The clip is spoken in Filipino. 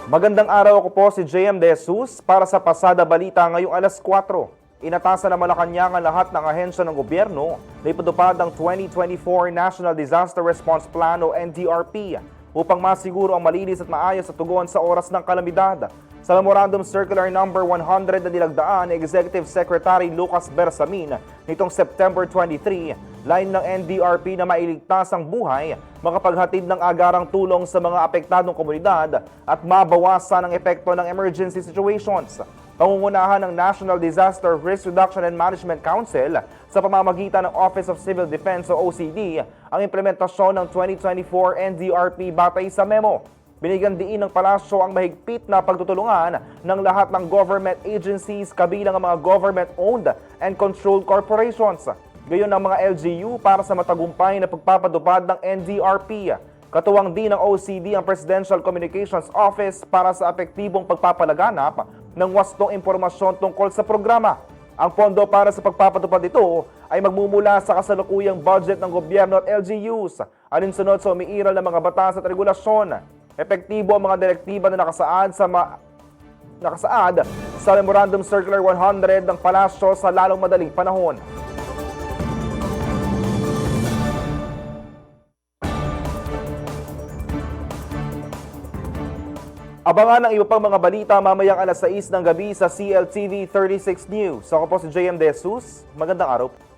Magandang araw, ako po si JM De Jesus para sa Pasada Balita ngayong alas 4. Inatasan na Malacañang ang lahat ng ahensya ng gobyerno na ipatupad ang 2024 National Disaster Response Plan o NDRP upang masiguro ang malinis at maayos na tugon sa oras ng kalamidad. Sa Memorandum Circular No. 100 na nilagdaan ni Executive Secretary Lucas Bersamin nitong September 23, line ng NDRP na mailigtas ang buhay, makapaghatid ng agarang tulong sa mga apektadong komunidad at mabawasan ang epekto ng emergency situations. Pangungunahan ng National Disaster Risk Reduction and Management Council sa pamamagitan ng Office of Civil Defense o OCD ang implementasyon ng 2024 NDRP batay sa memo. Binigyan diin ng palasyo ang mahigpit na pagtutulungan ng lahat ng government agencies kabilang ang mga government-owned and controlled corporations. Gayon ang mga LGU para sa matagumpay na pagpapatupad ng NDRP. Katuwang din ng OCD ang Presidential Communications Office para sa epektibong pagpapalaganap ng wastong impormasyon tungkol sa programa. Ang pondo para sa pagpapatupad ito ay magmumula sa kasalukuyang budget ng gobyerno at LGUs, alinsunod sa umiiral ng mga batas at regulasyon. Epektibo ang mga direktiba na nakasaad sa Memorandum Circular 100 ng palasyo sa lalong madaling panahon. Abangan ang iba pang mga balita mamayang alas 6 ng gabi sa CLTV 36 News. Ako po si JM De Jesus. Magandang araw.